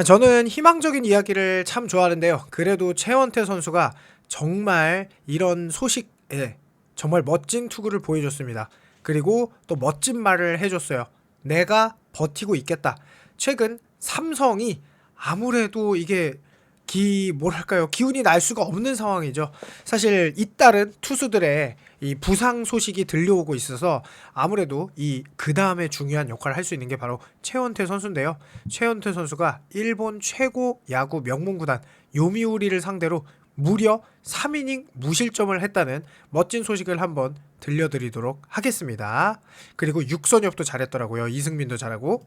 저는 희망적인 이야기를 참 좋아하는데요. 그래도 최원태 선수가 정말 이런 소식에 정말 멋진 투구를 보여줬습니다. 그리고 또 멋진 말을 해줬어요. 내가 버티고 있겠다. 최근 삼성이 아무래도 이게 뭐랄까요, 기운이 날 수가 없는 상황이죠. 사실 잇따른 투수들의 이 부상 소식이 들려오고 있어서 아무래도 이 그 다음에 중요한 역할을 할 수 있는 게 바로 최원태 선수인데요. 최원태 선수가 일본 최고 야구 명문 구단 요미우리를 상대로 무려 3이닝 무실점을 했다는 멋진 소식을 한번 들려드리도록 하겠습니다. 그리고 육선엽도 잘했더라고요. 이승민도 잘하고.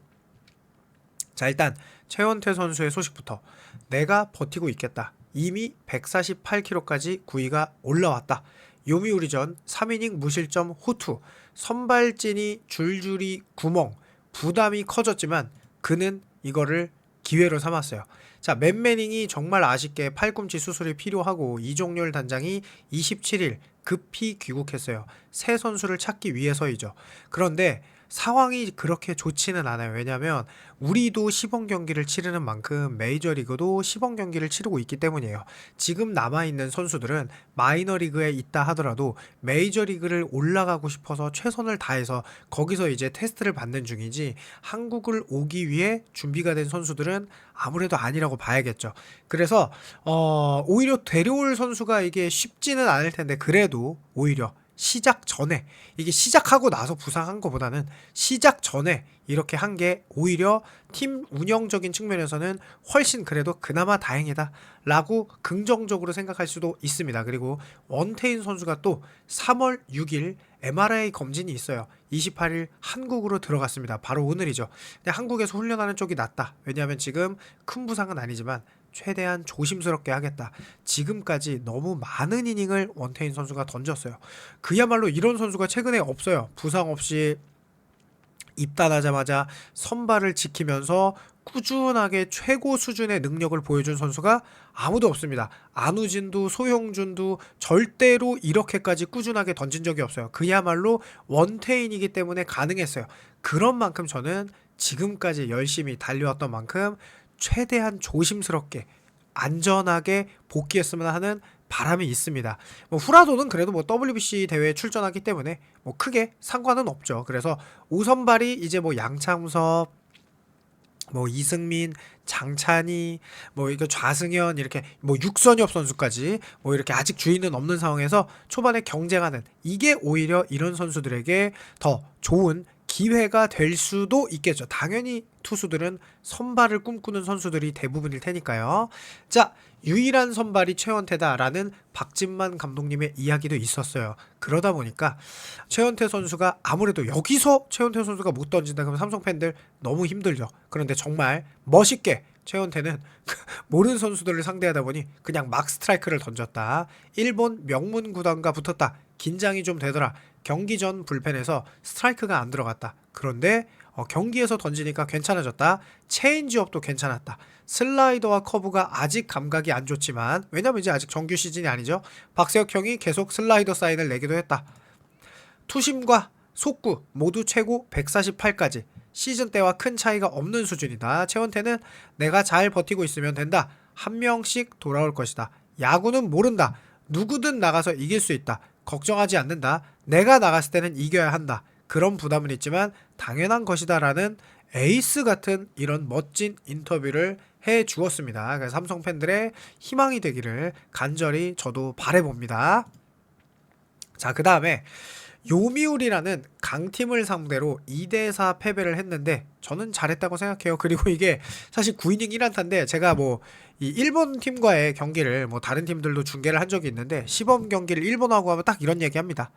자, 일단 최원태 선수의 소식부터. 내가 버티고 있겠다. 이미 148km까지 구위가 올라왔다. 요미우리전 3이닝 무실점 호투. 선발진이 줄줄이 구멍. 부담이 커졌지만 그는 이거를 기회로 삼았어요. 자, 맨매닝이 정말 아쉽게 팔꿈치 수술이 필요하고 이종렬 단장이 27일 급히 귀국했어요. 새 선수를 찾기 위해서이죠. 그런데 상황이 그렇게 좋지는 않아요. 왜냐하면 우리도 시범 경기를 치르는 만큼 메이저리그도 시범 경기를 치르고 있기 때문이에요. 지금 남아있는 선수들은 마이너리그에 있다 하더라도 메이저리그를 올라가고 싶어서 최선을 다해서 거기서 이제 테스트를 받는 중이지, 한국을 오기 위해 준비가 된 선수들은 아무래도 아니라고 봐야겠죠. 그래서 오히려 데려올 선수가 이게 쉽지는 않을 텐데, 그래도 오히려 시작 전에, 이게 시작하고 나서 부상한 것보다는 시작 전에 이렇게 한 게 오히려 팀 운영적인 측면에서는 훨씬 그래도 그나마 다행이다 라고 긍정적으로 생각할 수도 있습니다. 그리고 원태인 선수가 또 3월 6일 MRI 검진이 있어요. 28일 한국으로 들어갔습니다. 바로 오늘이죠. 근데 한국에서 훈련하는 쪽이 낫다. 왜냐하면 지금 큰 부상은 아니지만 최대한 조심스럽게 하겠다. 지금까지 너무 많은 이닝을 원태인 선수가 던졌어요. 그야말로 이런 선수가 최근에 없어요. 부상 없이 입단하자마자 선발을 지키면서 꾸준하게 최고 수준의 능력을 보여준 선수가 아무도 없습니다. 안우진도 소형준도 절대로 이렇게까지 꾸준하게 던진 적이 없어요. 그야말로 원태인이기 때문에 가능했어요. 그런 만큼 저는 지금까지 열심히 달려왔던 만큼 최대한 조심스럽게 안전하게 복귀했으면 하는 바람이 있습니다. 후라도는 그래도 WBC 대회에 출전하기 때문에 크게 상관은 없죠. 그래서 우선발이 이제 양창섭, 이승민, 장찬희, 이거 좌승현, 이렇게 육선엽 선수까지 이렇게 아직 주인은 없는 상황에서 초반에 경쟁하는, 이게 오히려 이런 선수들에게 더 좋은 기회가 될 수도 있겠죠. 당연히 투수들은 선발을 꿈꾸는 선수들이 대부분일 테니까요. 자, 유일한 선발이 최원태다라는 박진만 감독님의 이야기도 있었어요. 그러다 보니까 최원태 선수가 아무래도 여기서 최원태 선수가 못 던진다 그러면 삼성 팬들 너무 힘들죠. 그런데 정말 멋있게 최원태는 모르는 선수들을 상대하다 보니 그냥 막 스트라이크를 던졌다. 일본 명문 구단과 붙었다. 긴장이 좀 되더라. 경기 전 불펜에서 스트라이크가 안 들어갔다. 그런데 경기에서 던지니까 괜찮아졌다. 체인지업도 괜찮았다. 슬라이더와 커브가 아직 감각이 안 좋지만, 왜냐면 이제 아직 정규 시즌이 아니죠. 박세혁 형이 계속 슬라이더 사인을 내기도 했다. 투심과 속구 모두 최고 148까지. 시즌 때와 큰 차이가 없는 수준이다. 최원태는 내가 잘 버티고 있으면 된다. 한 명씩 돌아올 것이다. 야구는 모른다. 누구든 나가서 이길 수 있다. 걱정하지 않는다. 내가 나갔을 때는 이겨야 한다. 그런 부담은 있지만 당연한 것이다 라는 에이스 같은 이런 멋진 인터뷰를 해 주었습니다. 그래서 삼성 팬들의 희망이 되기를 간절히 저도 바라봅니다. 자, 그 다음에 요미우리라는 강팀을 상대로 2대4 패배를 했는데 저는 잘했다고 생각해요. 그리고 이게 사실 9이닝 1안타인데 제가 이 일본 팀과의 경기를 다른 팀들도 중계를 한 적이 있는데, 시범 경기를 일본하고 하면 딱 이런 얘기 합니다.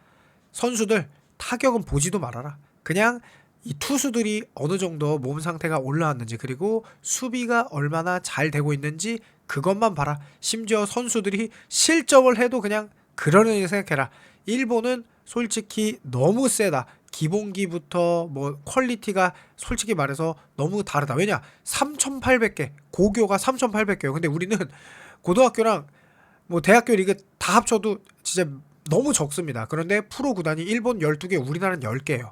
선수들 타격은 보지도 말아라. 그냥 이 투수들이 어느 정도 몸 상태가 올라왔는지, 그리고 수비가 얼마나 잘 되고 있는지 그것만 봐라. 심지어 선수들이 실점을 해도 그냥 그러려니 생각해라. 일본은 솔직히 너무 세다. 기본기부터 퀄리티가 솔직히 말해서 너무 다르다. 왜냐? 3,800개, 고교가 3,800개요. 근데 우리는 고등학교랑 대학교 리그 다 합쳐도 진짜 너무 적습니다. 그런데 프로 구단이 일본 12개, 우리나라는 10개예요.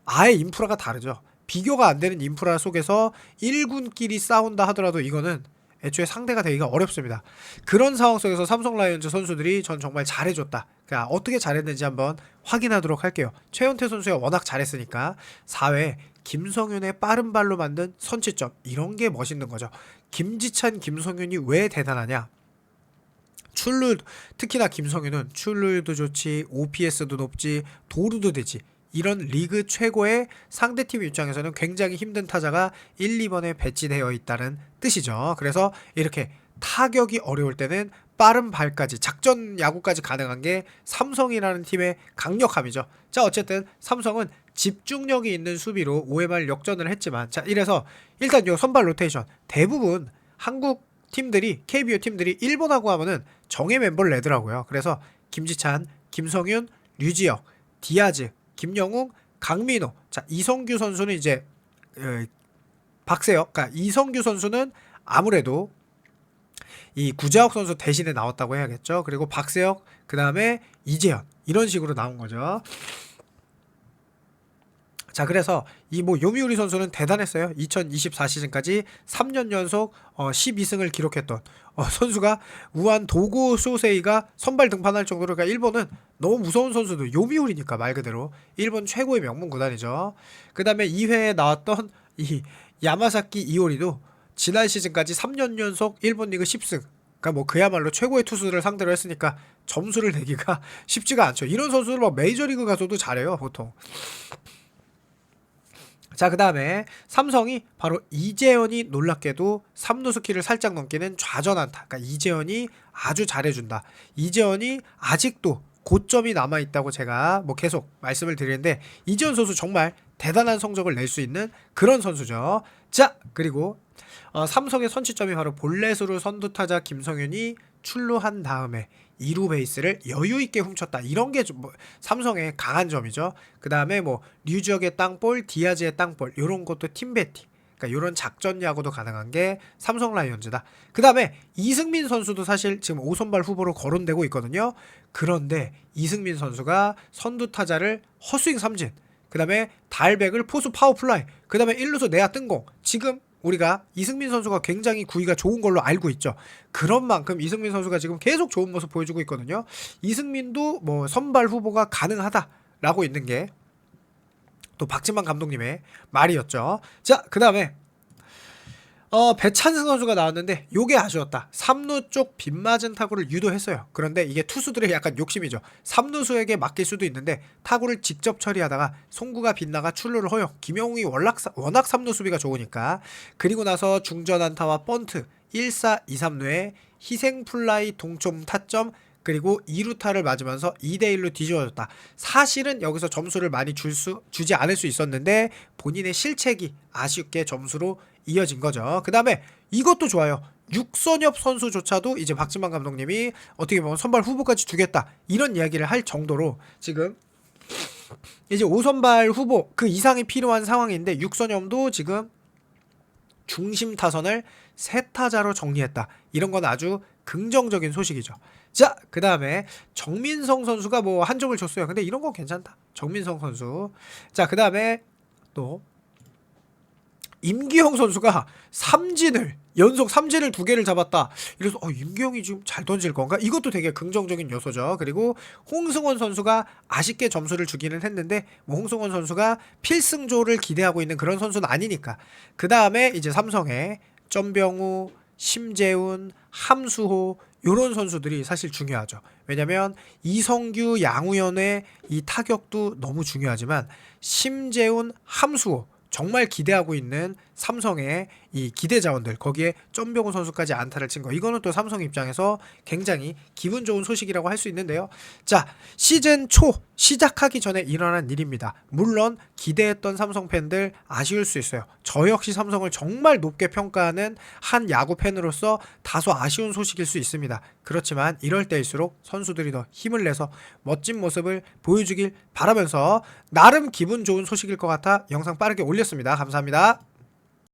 아예 인프라가 다르죠. 비교가 안 되는 인프라 속에서 1군끼리 싸운다 하더라도 이거는 애초에 상대가 되기가 어렵습니다. 그런 상황 속에서 삼성 라이온즈 선수들이 전 정말 잘해줬다. 그러니까 어떻게 잘했는지 한번 확인하도록 할게요. 최현태 선수가 워낙 잘했으니까 4회 김성윤의 빠른 발로 만든 선취점, 이런 게 멋있는 거죠. 김지찬, 김성윤이 왜 대단하냐? 출루, 특히나 김성윤은 출루율도 좋지, OPS도 높지, 도루도 되지. 이런 리그 최고의 상대팀 입장에서는 굉장히 힘든 타자가 1, 2번에 배치되어 있다는 뜻이죠. 그래서 이렇게 타격이 어려울 때는 빠른 발까지, 작전 야구까지 가능한 게 삼성이라는 팀의 강력함이죠. 자, 어쨌든 삼성은 집중력이 있는 수비로 5회 말 역전을 했지만, 자, 이래서 일단 요 선발 로테이션 대부분 한국 팀들이, KBO 팀들이 일본하고 하면은 정예 멤버를 내더라고요. 그래서 김지찬, 김성윤, 류지혁, 디아즈, 김영웅, 강민호. 자, 이성규 선수는 이제 박세혁, 그러니까 이성규 선수는 아무래도 이 구자욱 선수 대신에 나왔다고 해야겠죠. 그리고 박세혁, 그 다음에 이재현, 이런 식으로 나온 거죠. 자, 그래서 이 뭐 요미우리 선수는 대단했어요. 2024 시즌까지 3년 연속 12승을 기록했던 선수가, 우한 도고 쇼세이가 선발 등판할 정도로, 그러니까 일본은 너무 무서운 선수도 요미우리니까 말 그대로 일본 최고의 명문 구단이죠. 그 다음에 2회에 나왔던 이 야마사키 이오리도 지난 시즌까지 3년 연속 일본 리그 10승, 그러니까 뭐 그야말로 최고의 투수를 상대로 했으니까 점수를 내기가 쉽지가 않죠. 이런 선수들 뭐 메이저리그 가서도 잘해요, 보통. 자, 그 다음에 삼성이 바로 이재현이 놀랍게도 3루수 키를 살짝 넘기는 좌전안타. 그러니까 이재현이 아주 잘해준다. 이재현이 아직도 고점이 남아있다고 제가 뭐 계속 말씀을 드리는데, 이재현 선수 정말 대단한 성적을 낼 수 있는 그런 선수죠. 자, 그리고 삼성의 선취점이 바로 볼넷으로 선두타자 김성윤이 출루한 다음에 2루 베이스를 여유있게 훔쳤다. 이런 게 뭐 삼성의 강한 점이죠. 그 다음에 뭐 류지혁의 땅볼, 디아즈의 땅볼, 이런 것도 팀배팅, 그러니까 이런 작전 야구도 가능한 게 삼성 라이온즈다. 그 다음에 이승민 선수도 사실 지금 5선발 후보로 거론되고 있거든요. 그런데 이승민 선수가 선두타자를 헛스윙 삼진, 그 다음에 달백을 포수 파워플라이, 그 다음에 1루수 내야 뜬공, 지금 우리가 이승민 선수가 굉장히 구위가 좋은 걸로 알고 있죠. 그런 만큼 이승민 선수가 지금 계속 좋은 모습 보여주고 있거든요. 이승민도 뭐 선발 후보가 가능하다라고 있는 게 또 박진만 감독님의 말이었죠. 자, 그 다음에 배찬승 선수가 나왔는데 요게 아쉬웠다. 3루 쪽 빗맞은 타구를 유도했어요. 그런데 이게 투수들의 약간 욕심이죠. 3루수에게 맡길 수도 있는데 타구를 직접 처리하다가 송구가 빗나가 출루를 허용. 김영웅이 워낙 3루 수비가 좋으니까. 그리고 나서 중전 안타와 번트 1사 2삼루에 희생 플라이 동점 타점, 그리고 2루타를 맞으면서 2대1로 뒤집어졌다. 사실은 여기서 점수를 많이 주지 않을 수 있었는데 본인의 실책이 아쉽게 점수로 이어진 거죠. 그 다음에 이것도 좋아요. 육선엽 선수조차도 이제 박진만 감독님이 어떻게 보면 선발 후보까지 주겠다, 이런 이야기를 할 정도로 지금 이제 5선발 후보 그 이상이 필요한 상황인데, 육선엽도 지금 중심 타선을 세 타자로 정리했다. 이런 건 아주 긍정적인 소식이죠. 자, 그 다음에 정민성 선수가 뭐 한 점을 줬어요. 근데 이런 건 괜찮다, 정민성 선수. 자, 그 다음에 또 임기영 선수가 연속 삼진을 2개를 잡았다. 이래서 임기영이 지금 잘 던질 건가? 이것도 되게 긍정적인 요소죠. 그리고 홍승원 선수가 아쉽게 점수를 주기는 했는데, 뭐 홍승원 선수가 필승조를 기대하고 있는 그런 선수는 아니니까. 그 다음에 이제 삼성의 전병우, 심재훈, 함수호, 요런 선수들이 사실 중요하죠. 왜냐면 이성규, 양우현의 이 타격도 너무 중요하지만 심재훈, 함수호 정말 기대하고 있는 삼성의 이 기대 자원들, 거기에 전병우 선수까지 안타를 친 거, 이거는 또 삼성 입장에서 굉장히 기분 좋은 소식이라고 할 수 있는데요. 자, 시즌 초 시작하기 전에 일어난 일입니다. 물론 기대했던 삼성 팬들 아쉬울 수 있어요. 저 역시 삼성을 정말 높게 평가하는 한 야구 팬으로서 다소 아쉬운 소식일 수 있습니다. 그렇지만 이럴 때일수록 선수들이 더 힘을 내서 멋진 모습을 보여주길 바라면서, 나름 기분 좋은 소식일 것 같아 영상 빠르게 올렸습니다. 감사합니다.